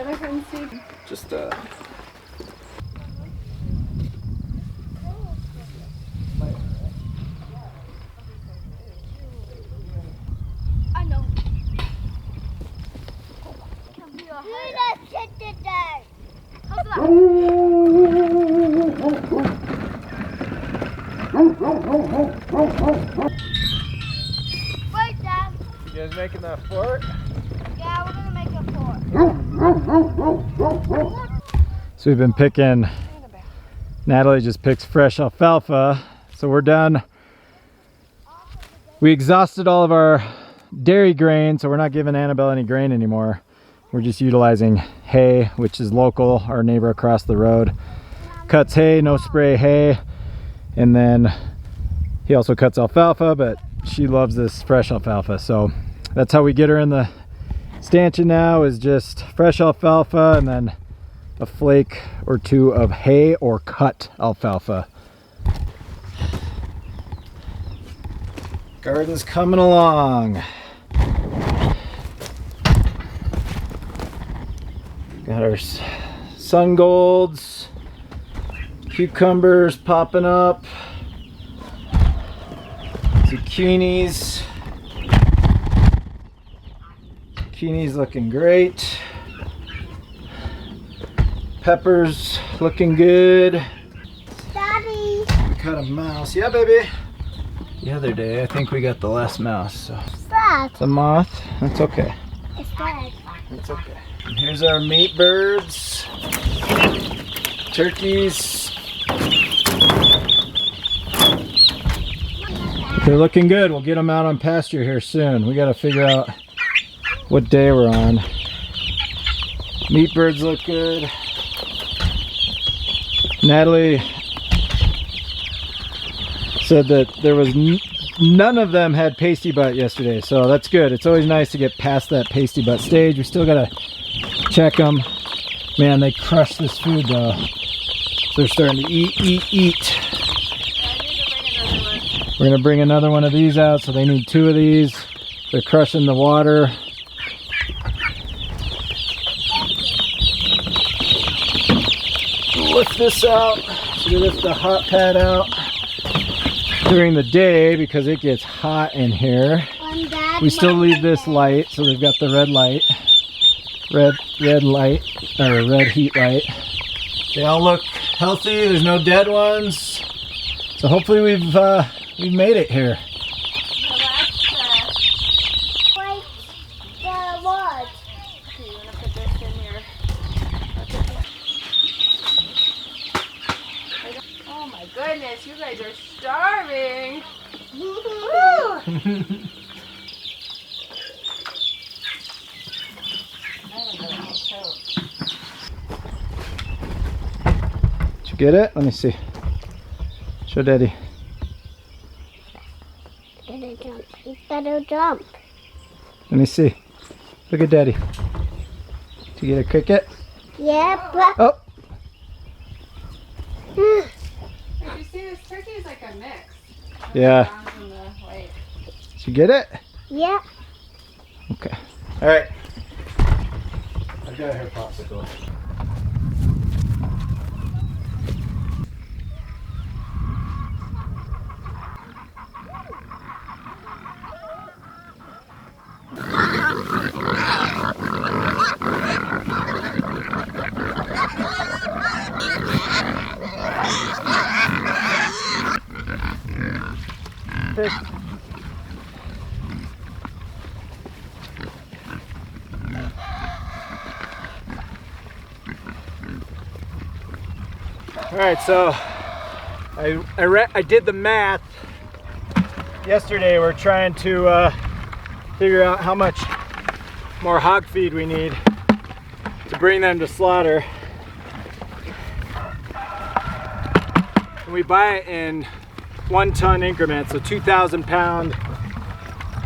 But I couldn't see. Just I know. How's that? Wait, Dad. you guys making that fort? Yeah, we're gonna make a fort. So we've been picking, Natalie just picks fresh alfalfa. So we're done. We exhausted all of our dairy grain, so we're not giving Annabelle any grain anymore. We're just utilizing hay, which is local. Our neighbor across the road cuts hay, no spray hay. And then he also cuts alfalfa, but she loves this fresh alfalfa. So that's how we get her in the stanchion now, is just fresh alfalfa and then a flake or two of hay or cut alfalfa. Garden's coming along. Got our sun golds, cucumbers popping up, zucchinis. Zucchini's looking great. Peppers looking good. Daddy. We caught a mouse. Yeah, baby. The other day, I think we got the last mouse. So What's that? it's a moth. That's okay. It's dead. It's okay. And here's our meat birds. Turkeys. They're looking good. We'll get them out on pasture here soon. We got to figure out what day we're on. Meat birds look good. Natalie said that there was none of them had pasty butt yesterday, so that's good. It's always nice to get past that pasty butt stage. We still gotta check them. Man, they crush this food though. So they're starting to eat. We're gonna bring another one of these out, so they need 2 of these. They're crushing the water. Lift this out. So we lift the hot pad out during the day because it gets hot in here. We still leave this light, so they've got the red light, red light, or red heat light. They all look healthy. There's no dead ones, so hopefully we've made it here. Oh my goodness, you guys are starving. Did you get it? Let me see. Show Daddy. You better jump. Let me see. Look at Daddy. Did you get a cricket? Yeah, but... Oh! Did you see this turkey is like a mix? Yeah. Browns and the white. Did you get it? Yeah. Okay. All right. I've got her popsicle. All right, so I did the math yesterday. We're trying to figure out how much more hog feed we need to bring them to slaughter. And we buy it in 1 ton increments, so 2,000 pound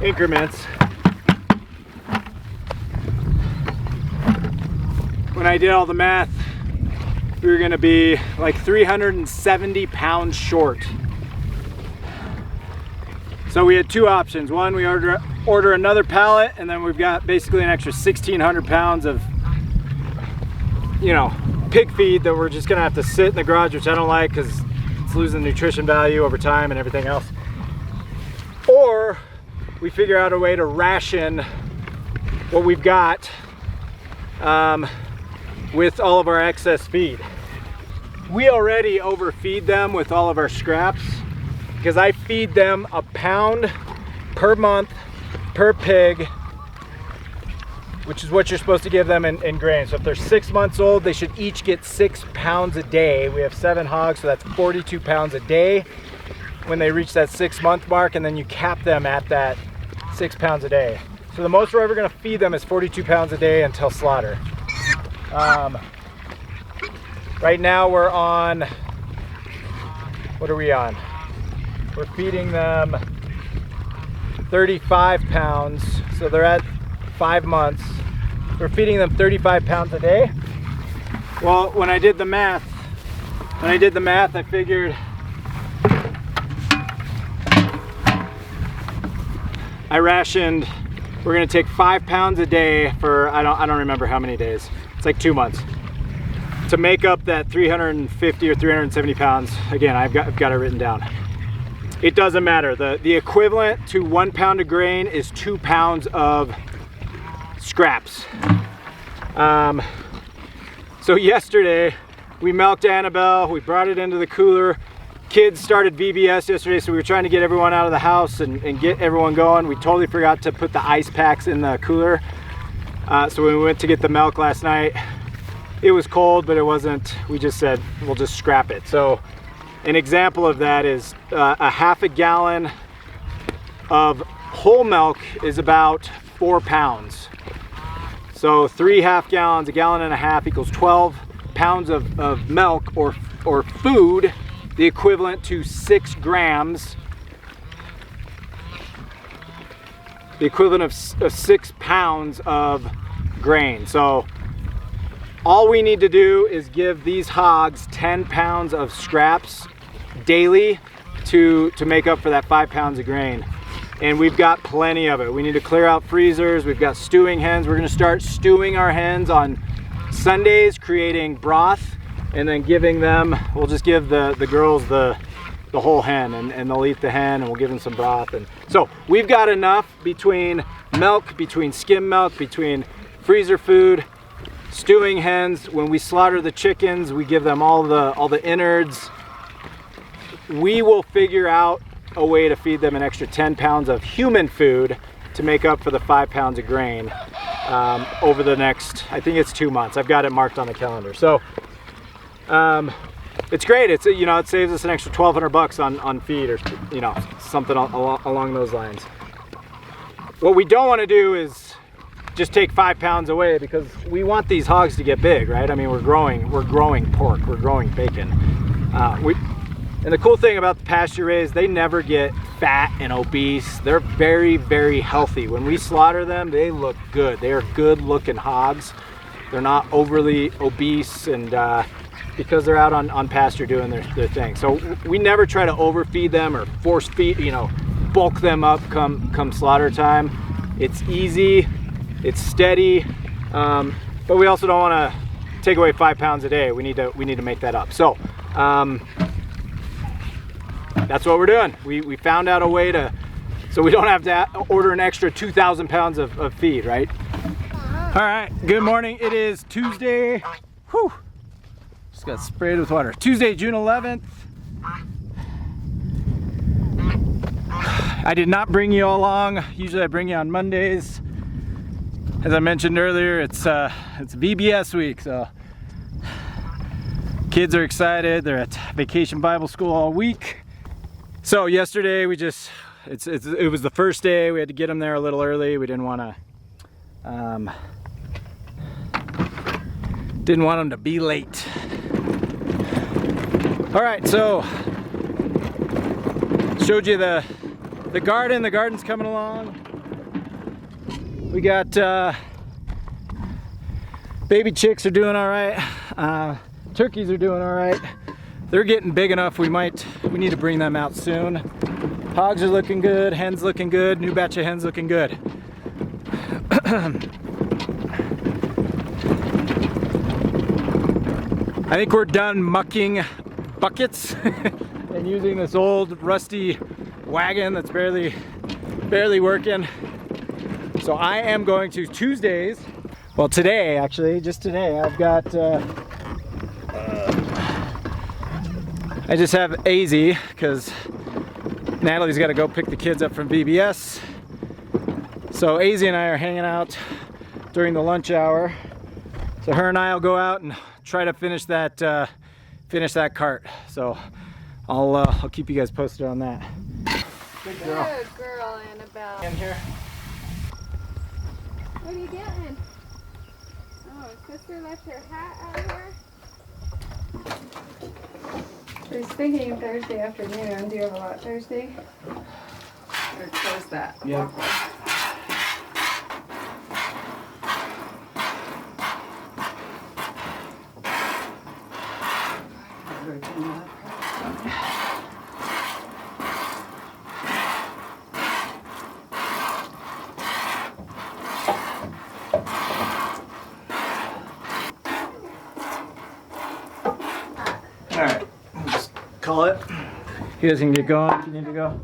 increments. When I did all the math, we were gonna be like 370 pounds short. So we had 2 options. One, we order another pallet, and then we've got basically an extra 1,600 pounds of you know, pig feed that we're just gonna have to sit in the garage, which I don't like because it's losing nutrition value over time and everything else. Or we figure out a way to ration what we've got with all of our excess feed. We already overfeed them with all of our scraps because I feed them a pound per month per pig, which is what you're supposed to give them in grain. So if they're 6 months old, they should each get 6 pounds a day. We have 7 hogs, so that's 42 pounds a day when they reach that 6-month mark, and then you cap them at that 6 pounds a day. So the most we're ever gonna feed them is 42 pounds a day until slaughter. Right now we're on, what are we on? We're feeding them 35 pounds, so they're at 5 months. We're feeding them 35 pounds a day. Well, when I did the math, I figured I rationed, we're gonna take 5 pounds a day for, I don't remember how many days. It's like 2 months. To make up that 350 or 370 pounds, again, I've got it written down. It doesn't matter. The equivalent to 1 pound of grain is 2 pounds of scraps. So yesterday we milked Annabelle, we brought it into the cooler. Kids started VBS yesterday, so we were trying to get everyone out of the house and get everyone going. We totally forgot to put the ice packs in the cooler. So when we went to get the milk last night, it was cold, but it wasn't, we just said, we'll just scrap it. So an example of that is a half a gallon of whole milk is about 4 pounds. So 3 half gallons, a gallon and a half equals 12 pounds of milk or food, the equivalent to 6 grams, the equivalent of 6 pounds of grain. So all we need to do is give these hogs 10 pounds of scraps daily to make up for that 5 pounds of grain. And we've got plenty of it. We need to clear out freezers. We've got stewing hens. We're gonna start stewing our hens on Sundays, creating broth, and then giving them, we'll just give the girls the whole hen, and they'll eat the hen, and we'll give them some broth. And so we've got enough between milk, between skim milk, between freezer food, stewing hens. When we slaughter the chickens, we give them all the innards. We will figure out a way to feed them an extra 10 pounds of human food to make up for the 5 pounds of grain over the next, I think it's 2 months. I've got it marked on the calendar. So it's great. It's, you know, it saves us an extra $1,200 on feed, or, you know, something along those lines. What we don't want to do is just take 5 pounds away, because we want these hogs to get big, right? I mean, we're growing pork, we're growing bacon. And the cool thing about the pasture raised, they never get fat and obese. They're very, very healthy. When we slaughter them, they look good. They are good looking hogs. They're not overly obese, and because they're out on pasture doing their thing. So we never try to overfeed them or force feed, you know, bulk them up come slaughter time. It's easy, it's steady, but we also don't want to take away 5 pounds a day. We need to make that up. So that's what we're doing. We found out a way to, so we don't have to order an extra 2,000 pounds of feed, right? All right, good morning. It is Tuesday. Whew. Just got sprayed with water. Tuesday, June 11th. I did not bring you along. Usually I bring you on Mondays. As I mentioned earlier, it's VBS week, so kids are excited. They're at vacation Bible school all week. So yesterday it was the first day. We had to get them there a little early. We didn't want them to be late. All right, so showed you the garden. The garden's coming along. We got baby chicks are doing all right. Turkeys are doing all right. They're getting big enough. We need to bring them out soon. Hogs are looking good. Hens looking good. New batch of hens looking good. I think we're done mucking buckets and using this old rusty wagon that's barely working. So I am going to Tuesdays. Well, today, actually, just today, I've got, I just have AZ because Natalie's got to go pick the kids up from VBS. So AZ and I are hanging out during the lunch hour. So her and I will go out and try to finish that cart. So I'll keep you guys posted on that. Good girl. Good girl, Annabelle. In here. What are you getting? Oh, sister left her hat out here. I was thinking Thursday afternoon. Do you have a lot Thursday? Or close that? Yeah. Alright, we'll just call it. You guys can get going if you need to go.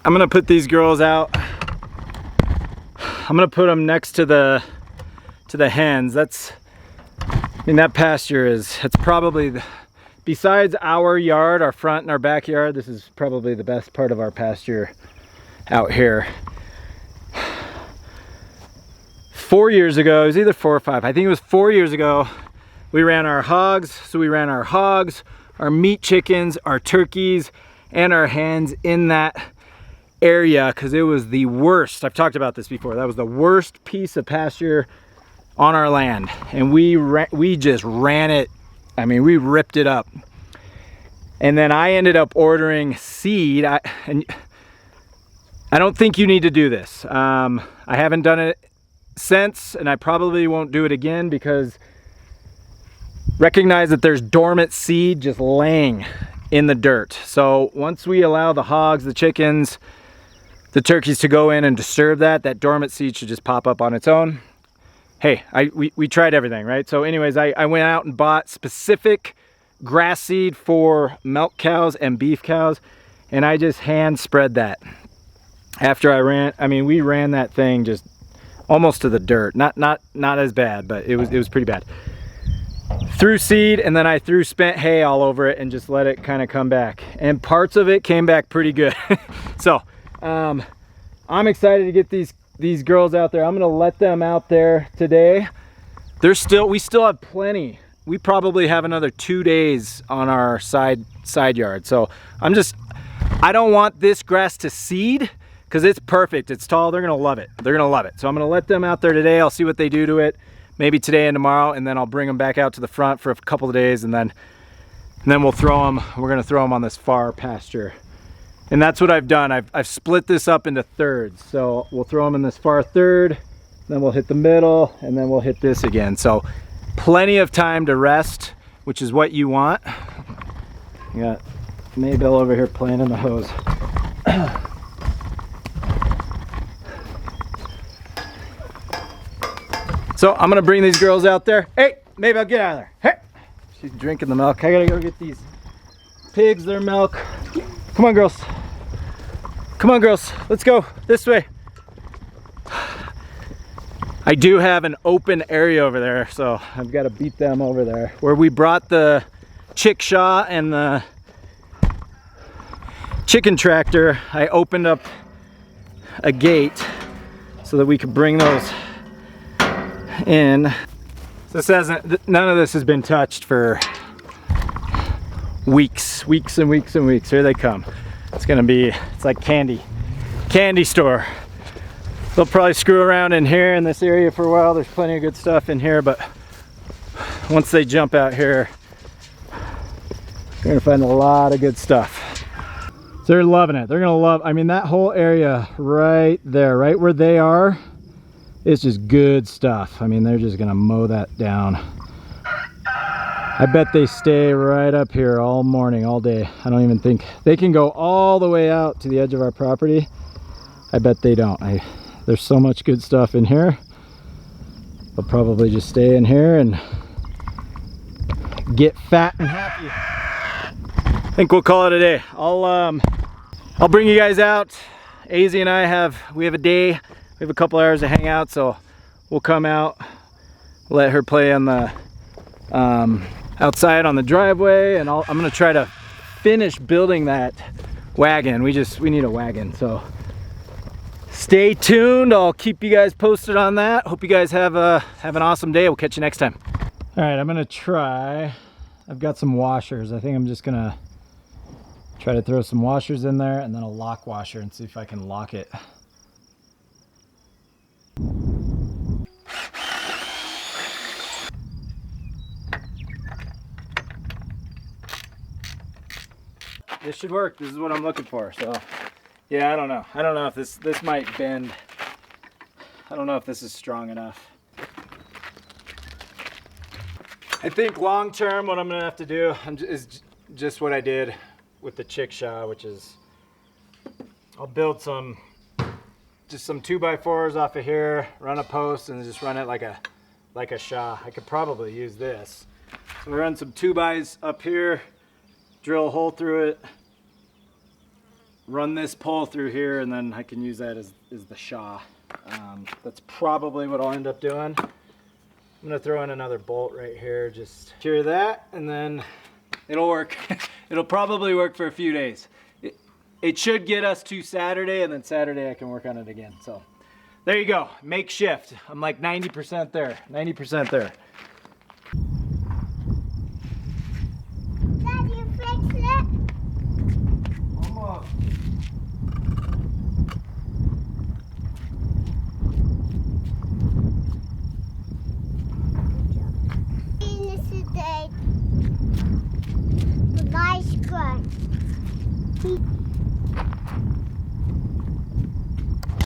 I'm gonna put these girls out. I'm gonna put them next to the hens. I mean, that pasture it's probably besides our yard, our front and our backyard, this is probably the best part of our pasture out here. 4 years ago, it was either 4 or 5, I think it was 4 years ago, we ran our hogs. So we ran our hogs, our meat chickens, our turkeys, and our hens in that area because it was the worst. I've talked about this before. That was the worst piece of pasture on our land, and we just ran it. I mean, we ripped it up. And then I ended up ordering seed. And I don't think you need to do this. I haven't done it since, and I probably won't do it again because recognize that there's dormant seed just laying in the dirt. So once we allow the hogs, the chickens, the turkeys to go in and disturb that dormant seed should just pop up on its own. Hey, we tried everything, right? So anyways, I went out and bought specific grass seed for milk cows and beef cows, and I just hand spread that. After we ran that thing just almost to the dirt. Not as bad, but it was pretty bad. Threw seed, and then I threw spent hay all over it and just let it kind of come back. And parts of it came back pretty good. So I'm excited to get these girls out there. I'm gonna let them out there today. We still have plenty. We probably have another 2 days on our side yard. So I don't want this grass to seed because it's perfect. It's tall. They're gonna love it. So I'm gonna let them out there today. I'll see what they do to it, maybe today and tomorrow, and then I'll bring them back out to the front for a couple of days, and then we'll throw them. We're gonna throw them on this far pasture. And that's what I've done. I've split this up into thirds. So we'll throw them in this far third, then we'll hit the middle, and then we'll hit this again. So plenty of time to rest, which is what you want. You got Maybelle over here playing in the hose. So I'm gonna bring these girls out there. Hey, Maybelle, get out of there. Hey, she's drinking the milk. I gotta go get these pigs their milk. Come on, girls. Come on, girls. Let's go this way. I do have an open area over there, so I've got to beat them over there. Where we brought the chickshaw and the chicken tractor, I opened up a gate so that we could bring those in. So none of this has been touched for weeks and weeks and weeks. Here they come. It's like candy store. They'll probably screw around in here in this area for a while. There's plenty of good stuff in here, but once they jump out here, they're gonna find a lot of good stuff. So they're loving it. They're gonna love, I mean, that whole area right there, right where they are, it's just good stuff. I mean, they're just gonna mow that down. I bet they stay right up here all morning, all day. I don't even think they can go all the way out to the edge of our property. I bet they don't. There's so much good stuff in here. They'll probably just stay in here and get fat and happy. I think we'll call it a day. I'll bring you guys out. AZ and I we have a day. We have a couple hours to hang out, so we'll come out, let her play on the outside on the driveway, and I'm gonna try to finish building that wagon. We need a wagon, so stay tuned. I'll keep you guys posted on that. Hope you guys have an awesome day. We'll catch you next time. All right, I'm gonna try. I've got some washers. I think I'm just gonna try to throw some washers in there and then a lock washer and see if I can lock it. This should work. This is what I'm looking for. So yeah, I don't know if this might bend. I don't know if this is strong enough. I think long term what I'm gonna have to do is just what I did with the chickshaw, which is I'll build some 2x4s off of here, run a post, and just run it like a shaw. I could probably use this. So we run some 2x up here, drill a hole through it, run this pole through here, and then I can use that as the shaw. That's probably what I'll end up doing. I'm gonna throw in another bolt right here, just secure that, and then it'll work. It'll probably work for a few days. It should get us to Saturday, and then Saturday I can work on it again. So there you go, makeshift. I'm like 90% there, 90% there. Dad, you fixed it? Almost. This is the nice one.